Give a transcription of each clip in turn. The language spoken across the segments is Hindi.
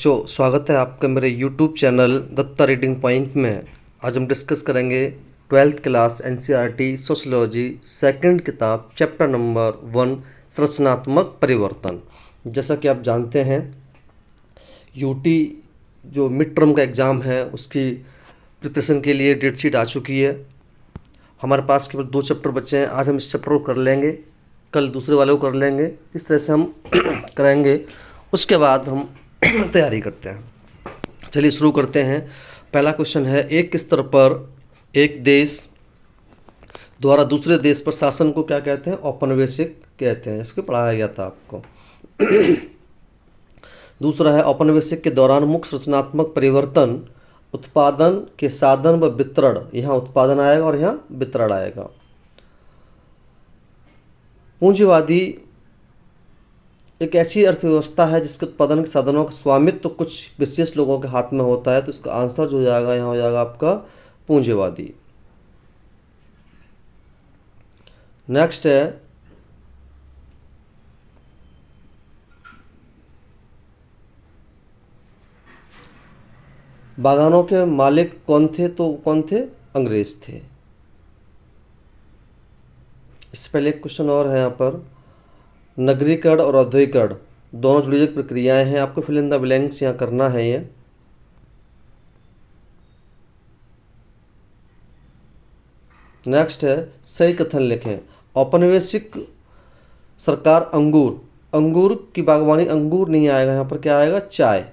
स्वागत है आपका मेरे YouTube channel Datta reading point में। आज हम डिस्कस करेंगे 12th class NCERT sociology second किताब चैप्टर नंबर 1 संरचनात्मक परिवर्तन। जैसा कि आप जानते हैं यूटी जो मिड टर्म का एग्ज़ाम है उसकी प्रिपरेशन के लिए डेट शीट आ चुकी है। हमारे पास केवल 2 चैप्टर बचे हैं। आज हम इस चैप्टर को कर लेंगे, कल दूसरे वाले को कर लेंगे। इस तरह से हम करेंगे, उसके बाद हम तैयारी करते हैं। चलिए शुरू करते हैं। पहला क्वेश्चन है, एक स्तर पर एक देश द्वारा दूसरे देश पर शासन को क्या कहते हैं? औपनिवेशिक कहते हैं। इसको पढ़ाया गया था आपको। दूसरा है, औपनिवेशिक के दौरान मुख्य रचनात्मक परिवर्तन उत्पादन के साधन व वितरण। यहाँ उत्पादन आएगा और यहाँ वितरण आएगा। पूंजीवादी एक ऐसी अर्थव्यवस्था है जिसके उत्पादन के साधनों का स्वामित्व तो कुछ विशेष लोगों के हाथ में होता है। तो इसका आंसर जो हो जाएगा यहाँ हो जाएगा आपका पूंजीवादी। नेक्स्ट है, बागानों के मालिक कौन थे? तो कौन थे? अंग्रेज थे। इससे पहले एक क्वेश्चन और है यहाँ पर, नगरीकरण और औद्योगिकरण दोनों जुड़ी हुई प्रक्रियाएं हैं। आपको फिल इन द ब्लैंक्स यहाँ करना है। ये नेक्स्ट है, सही कथन लिखें। औपनिवेशिक सरकार अंगूर की बागवानी, अंगूर नहीं आएगा यहाँ पर, क्या आएगा? चाय।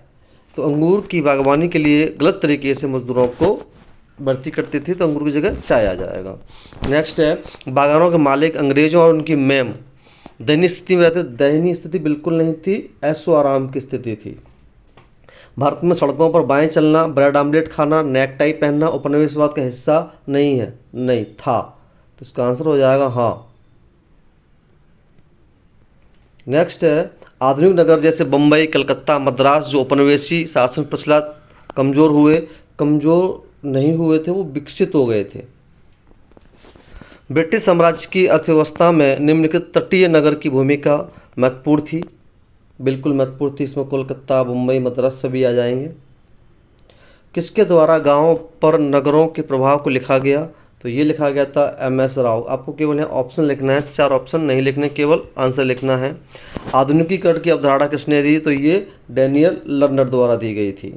तो अंगूर की बागवानी के लिए गलत तरीके से मजदूरों को भर्ती करती थी, तो अंगूर की जगह चाय आ जाएगा। नेक्स्ट है, बागानों के मालिक अंग्रेजों और उनकी मैम दयनीय स्थिति में रहते। दयनीय स्थिति बिल्कुल नहीं थी, ऐशो आराम की स्थिति थी। भारत में सड़कों पर बाएं चलना, ब्रेड आमलेट खाना, नेक टाई पहनना उपनिवेशवाद का हिस्सा नहीं है, नहीं था। तो इसका आंसर हो जाएगा हाँ। नेक्स्ट है, आधुनिक नगर जैसे बम्बई, कलकत्ता, मद्रास जो उपनिवेशी शासन प्रचलित कमजोर नहीं हुए थे, वो विकसित हो गए थे। ब्रिटिश साम्राज्य की अर्थव्यवस्था में निम्नलिखित तटीय नगर की भूमिका महत्वपूर्ण थी। बिल्कुल महत्वपूर्ण थी। इसमें कोलकाता, मुंबई, मद्रास सभी आ जाएंगे। किसके द्वारा गांवों पर नगरों के प्रभाव को लिखा गया? तो ये लिखा गया था MS राव। आपको केवल यहाँ ऑप्शन लिखना है, 4 ऑप्शन नहीं लिखने, केवल आंसर लिखना है। आधुनिकीकरण की अवधारणा किसने दी? तो ये डैनियल लर्नर द्वारा दी गई थी।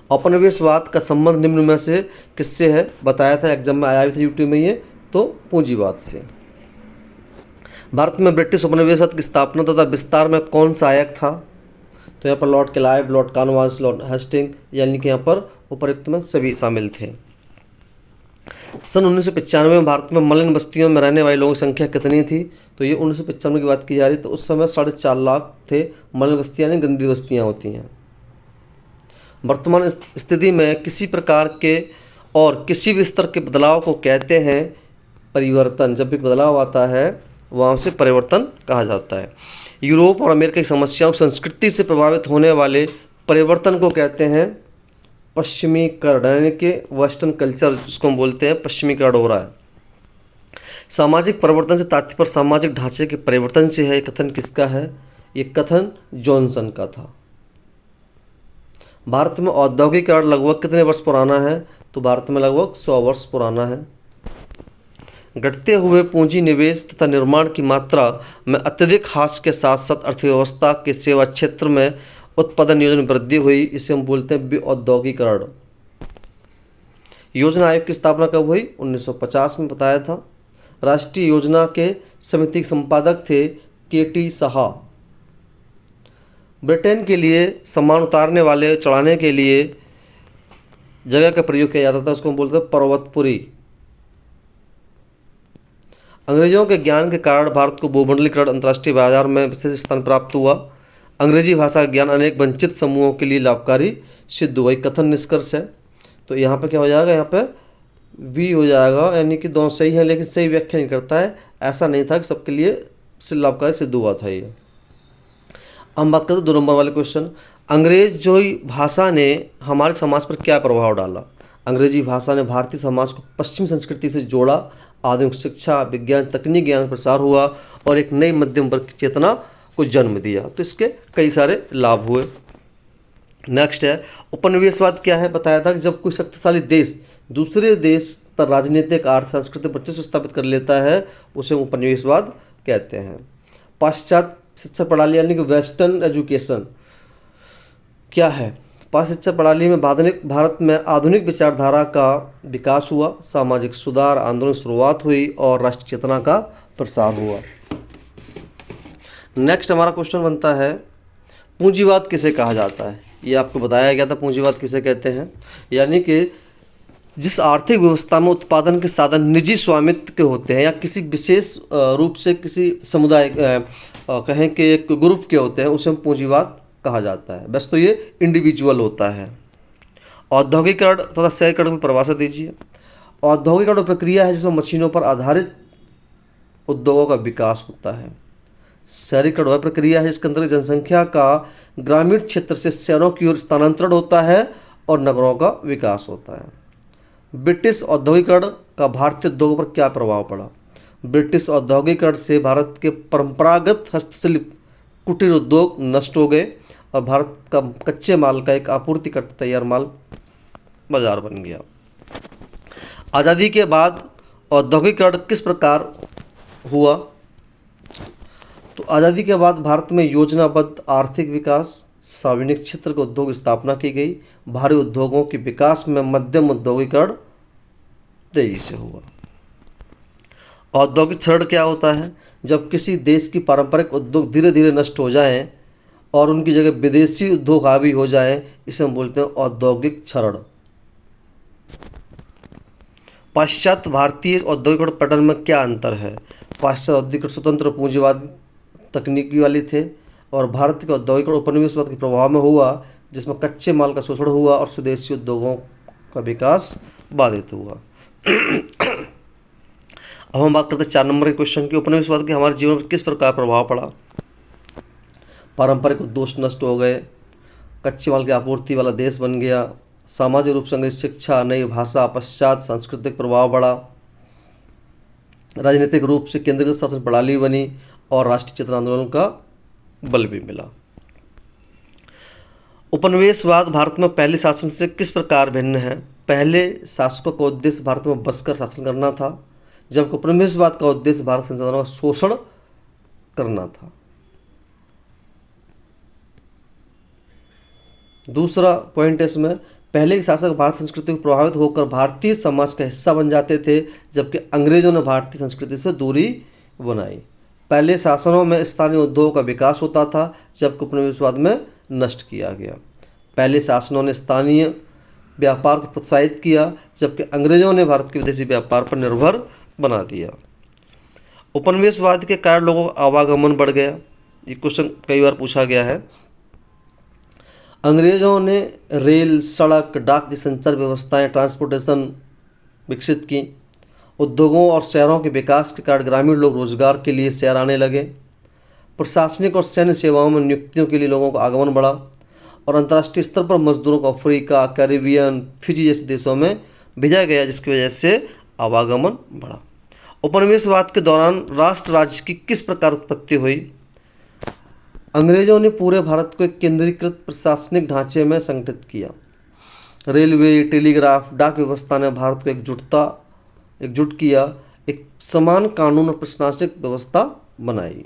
औपनिवेशवाद का संबंध निम्न में से किससे है? बताया था, एग्जाम में आया भी था यूट्यूब में ये, तो पूंजीवाद से। भारत में ब्रिटिश उपनिवेशवाद की स्थापना तथा विस्तार में कौन सहायक था? तो यहाँ पर Lord Clive, Lord Cornwallis, Lord Hasting, यानी कि यहाँ पर उपर्युक्त में सभी शामिल थे। सन 1995 में भारत में मलिन बस्तियों में रहने वाले लोगों की संख्या कितनी थी? तो ये 1995 की बात की जा रही। तो उस समय 4.5 लाख थे। मलिन बस्तियाँ यानी गंदी बस्तियाँ होती हैं। वर्तमान स्थिति में किसी प्रकार के और किसी भी स्तर के बदलाव को कहते हैं परिवर्तन। जब भी बदलाव आता है वहाँ से परिवर्तन कहा जाता है। यूरोप और अमेरिका की समस्याओं संस्कृति से प्रभावित होने वाले परिवर्तन को कहते हैं पश्चिमीकरण, यानी कि वेस्टर्न कल्चर जिसको हम बोलते हैं, पश्चिमीकरण हो रहा है। सामाजिक परिवर्तन से तात्पर्य सामाजिक ढांचे के परिवर्तन से है। ये कथन किसका है? ये कथन जॉनसन का था। भारत में औद्योगिकरण लगभग कितने वर्ष पुराना है? तो भारत में लगभग 100 वर्ष पुराना है। घटते हुए पूंजी निवेश तथा निर्माण की मात्रा में अत्यधिक ह्रास के साथ साथ अर्थव्यवस्था के सेवा क्षेत्र में उत्पादन नियोजन में वृद्धि हुई। इसे हम बोलते हैं औद्योगिकरण। योजना आयोग की स्थापना कब हुई? 1950 में बताया था। राष्ट्रीय योजना के समिति के संपादक थे KT साहा। ब्रिटेन के लिए सामान उतारने वाले चढ़ाने के लिए जगह का प्रयोग किया जाता था, उसको हम बोलते हैं पर्वतपुरी। अंग्रेजों के ज्ञान के कारण भारत को भूमंडलीकरण अंतर्राष्ट्रीय बाजार में विशेष स्थान प्राप्त हुआ। अंग्रेजी भाषा का ज्ञान अनेक वंचित समूहों के लिए लाभकारी सिद्ध हुआ। कथन निष्कर्ष है। तो यहाँ पर क्या हो जाएगा? यहाँ पे V हो जाएगा, यानी कि दोनों सही है, लेकिन सही व्याख्या नहीं करता है। ऐसा नहीं था कि सबके लिए लाभकारी सिद्ध हुआ था ये। हम बात करते हैं 2 नंबर वाले क्वेश्चन। अंग्रेज जो भाषा ने हमारे समाज पर क्या प्रभाव डाला? अंग्रेजी भाषा ने भारतीय समाज को पश्चिमी संस्कृति से जोड़ा। आधुनिक शिक्षा, विज्ञान, तकनीक ज्ञान प्रसार हुआ और एक नई मध्यम वर्ग की चेतना को जन्म दिया। तो इसके कई सारे लाभ हुए। नेक्स्ट है उपनिवेशवाद क्या है। बताया था कि जब कोई शक्तिशाली देश दूसरे देश पर राजनीतिक आर्थिक सांस्कृतिक वर्चस्व स्थापित कर लेता है उसे उपनिवेशवाद कहते हैं। पाश्चात्य शिक्षा प्रणाली यानी कि वेस्टर्न एजुकेशन क्या है। पाश्चात्य शिक्षा प्रणाली में भारत में आधुनिक विचारधारा का विकास हुआ, सामाजिक सुधार आंदोलन की शुरुआत हुई और राष्ट्रीय चेतना का प्रसार हुआ। नेक्स्ट हमारा क्वेश्चन बनता है पूंजीवाद किसे कहा जाता है। ये आपको बताया गया था पूंजीवाद किसे कहते हैं, यानी कि जिस आर्थिक व्यवस्था में उत्पादन के साधन निजी स्वामित्व के होते हैं या किसी विशेष रूप से किसी समुदाय कहें कि एक ग्रुप के होते हैं उसे हम पूंजीवाद कहा जाता है। बस तो ये इंडिविजुअल होता है। औद्योगिकरण तथा शहरीकरण में परिभाषा दीजिए। औद्योगिकरण प्रक्रिया है जिसमें मशीनों पर आधारित उद्योगों का विकास होता है। शहरीकरण वह प्रक्रिया है जिसके अंतर्गत जनसंख्या का ग्रामीण क्षेत्र से शहरों की ओर स्थानांतरण होता है और नगरों का विकास होता है। ब्रिटिश औद्योगिकरण का भारतीय उद्योगों पर क्या प्रभाव पड़ा। ब्रिटिश औद्योगिकरण से भारत के परंपरागत हस्तशिल्प कुटीर उद्योग नष्ट हो गए और भारत का कच्चे माल का एक आपूर्तिकर्ता तैयार माल बाजार बन गया। आज़ादी के बाद औद्योगिकरण किस प्रकार हुआ। तो आज़ादी के बाद भारत में योजनाबद्ध आर्थिक विकास, सार्वजनिक क्षेत्र के उद्योग स्थापना की गई। भारी उद्योगों के विकास में मध्यम उद्योगीकरण तेजी से हुआ। औद्योगिक क्षरण क्या होता है। जब किसी देश की पारंपरिक उद्योग धीरे धीरे नष्ट हो जाएं और उनकी जगह विदेशी उद्योग हावी हो जाएं, इसे हम बोलते हैं औद्योगिक क्षरण। पाश्चात्य भारतीय औद्योगिक पैटर्न में क्या अंतर है। पाश्चात्य औद्योगिक स्वतंत्र पूंजीवाद तकनीकी वाली थे और भारत के औद्योगिक उपनिवेशवाद के प्रभाव में हुआ जिसमें कच्चे माल का शोषण हुआ और स्वदेशी उद्योगों का विकास बाधित हुआ। अब हम बात करते हैं 4 नंबर के क्वेश्चन की। उपनिवेशवाद के हमारे जीवन पर किस प्रकार प्रभाव पड़ा। पारंपरिक उद्योग नष्ट हो गए, कच्चे माल की आपूर्ति वाला देश बन गया, सामाजिक रूप से अंग्रेजी शिक्षा, नई भाषा, पश्चात सांस्कृतिक प्रभाव बढ़ा, राजनीतिक रूप से केंद्रीय शासन प्रणाली बनी और राष्ट्रीय चेतना आंदोलन का बल भी मिला। उपनिवेशवाद भारत में पहले शासन से किस प्रकार भिन्न है। पहले शासकों का उद्देश्य भारत में बसकर शासन करना था, जबकि उपनिवेशवाद का उद्देश्य भारत संसाधनों का शोषण करना था। दूसरा पॉइंट है इसमें, पहले के शासक भारतीय संस्कृति को प्रभावित होकर भारतीय समाज का हिस्सा बन जाते थे, जबकि अंग्रेजों ने भारतीय संस्कृति से दूरी बनाई। पहले शासनों में स्थानीय उद्योगों का विकास होता था, जबकि उपनिवेशवाद में नष्ट किया गया। पहले शासनों ने स्थानीय व्यापार को प्रोत्साहित किया, जबकि अंग्रेजों ने भारत के विदेशी व्यापार पर निर्भर बना दिया। उपनिवेशवाद के कारण लोगों का आवागमन बढ़ गया। ये क्वेश्चन कई बार पूछा गया है। अंग्रेजों ने रेल, सड़क, डाक जैसी संचार व्यवस्थाएं, ट्रांसपोर्टेशन विकसित की। उद्योगों और शहरों के विकास के कारण ग्रामीण लोग रोजगार के लिए शहर आने लगे। प्रशासनिक और सैन्य सेवाओं में नियुक्तियों के लिए लोगों का आगमन बढ़ा और अंतर्राष्ट्रीय स्तर पर मजदूरों को अफ्रीका, कैरिबियन, फिजी जैसे देशों में भेजा गया, जिसकी वजह से आवागमन बढ़ा। उपनिवेशवाद के दौरान राष्ट्र राज्य की किस प्रकार उत्पत्ति हुई। अंग्रेजों ने पूरे भारत को एक केंद्रीकृत प्रशासनिक ढांचे में संगठित किया। रेलवे, टेलीग्राफ, डाक व्यवस्था ने भारत को एकजुट किया, एक समान कानून और प्रशासनिक व्यवस्था बनाई।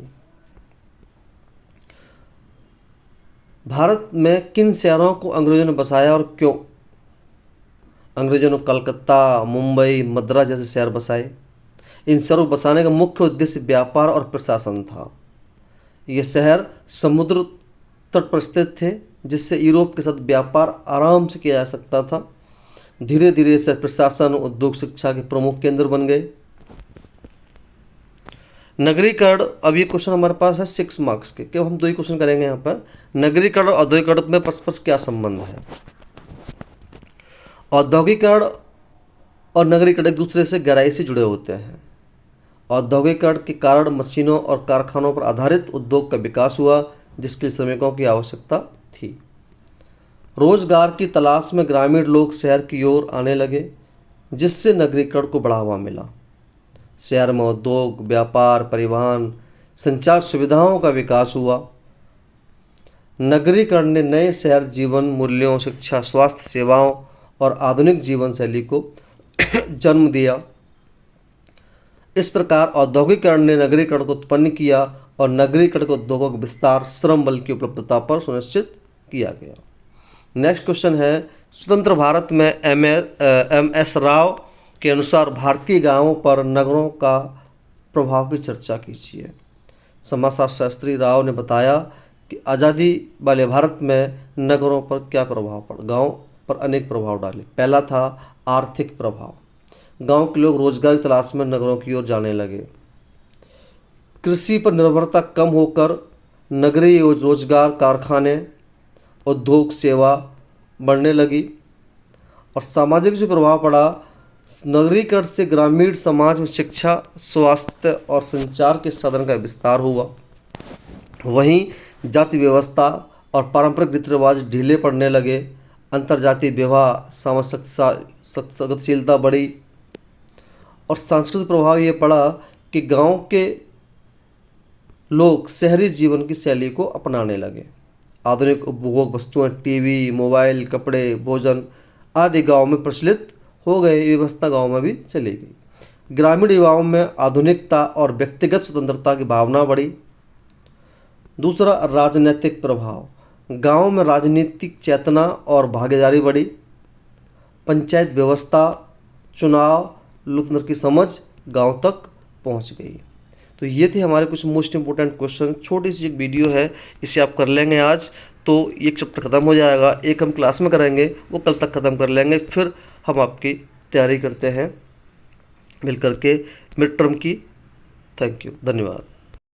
भारत में किन शहरों को अंग्रेजों ने बसाया और क्यों। अंग्रेजों ने कलकत्ता, मुंबई, मद्रास जैसे शहर बसाए। इन शहरों को बसाने का मुख्य उद्देश्य व्यापार और प्रशासन था। ये शहर समुद्र तट पर स्थित थे, जिससे यूरोप के साथ व्यापार आराम से किया जा सकता था। धीरे धीरे शहर प्रशासन, उद्योग, शिक्षा के प्रमुख केंद्र बन गए। नगरीकरण, अब ये क्वेश्चन हमारे पास है 6 मार्क्स के, क्यों हम 2 ही क्वेश्चन करेंगे यहाँ पर। नगरीकरण और औद्योगिकरण में परस्पर क्या संबंध है। औद्योगिकरण और नगरीकरण एक दूसरे से गहराई से जुड़े होते हैं। औद्योगिकरण के कारण मशीनों और कारखानों पर आधारित उद्योग का विकास हुआ, जिसके लिए श्रमिकों की आवश्यकता थी। रोजगार की तलाश में ग्रामीण लोग शहर की ओर आने लगे, जिससे नगरीकरण को बढ़ावा मिला। शहर में उद्योग, व्यापार, परिवहन, संचार सुविधाओं का विकास हुआ। नगरीकरण ने नए शहर जीवन मूल्यों, शिक्षा, स्वास्थ्य सेवाओं और आधुनिक जीवन शैली को जन्म दिया। इस प्रकार औद्योगिकरण ने नगरीकरण को उत्पन्न किया और नगरीकरण के उद्योगों का विस्तार श्रम बल की उपलब्धता पर सुनिश्चित किया गया। नेक्स्ट क्वेश्चन है, स्वतंत्र भारत में एम.एस. राव के अनुसार भारतीय गांवों पर नगरों का प्रभाव की चर्चा कीजिए। समाजशास्त्र शास्त्री राव ने बताया कि आज़ादी वाले भारत में नगरों पर क्या प्रभाव पड़ा। गांव पर अनेक प्रभाव डाले। पहला था आर्थिक प्रभाव। गांव के लोग रोजगार की तलाश में नगरों की ओर जाने लगे। कृषि पर निर्भरता कम होकर नगरीय रोजगार, कारखाने, उद्योग, सेवा बढ़ने लगी। और सामाजिक जो प्रभाव पड़ा, नगरीकरण से ग्रामीण समाज में शिक्षा, स्वास्थ्य और संचार के साधन का विस्तार हुआ। वहीं जाति व्यवस्था और पारंपरिक रीति रिवाज ढीले पड़ने लगे। अंतर्जातीय विवाह, सामाजिक गतिशीलता बढ़ी। और सांस्कृतिक प्रभाव ये पड़ा कि गांव के लोग शहरी जीवन की शैली को अपनाने लगे। आधुनिक उपभोग वस्तुएं, टीवी, मोबाइल, कपड़े, भोजन आदि गांव में प्रचलित हो गए। व्यवस्था गांव में भी चली गई। ग्रामीण युवाओं में आधुनिकता और व्यक्तिगत स्वतंत्रता की भावना बढ़ी। दूसरा, राजनीतिक प्रभाव। गांव में राजनीतिक चेतना और भागीदारी बढ़ी। पंचायत व्यवस्था, चुनाव, लोकतंत्र की समझ गांव तक पहुंच गई। तो ये थे हमारे कुछ मोस्ट इंपॉर्टेंट क्वेश्चन। छोटी सी एक वीडियो है, इसे आप कर लेंगे आज तो एक चैप्टर ख़त्म हो जाएगा। एक हम क्लास में करेंगे, वो कल तक ख़त्म कर लेंगे। फिर हम आपकी तैयारी करते हैं मिल करके मिड टर्म की। थैंक यू, धन्यवाद।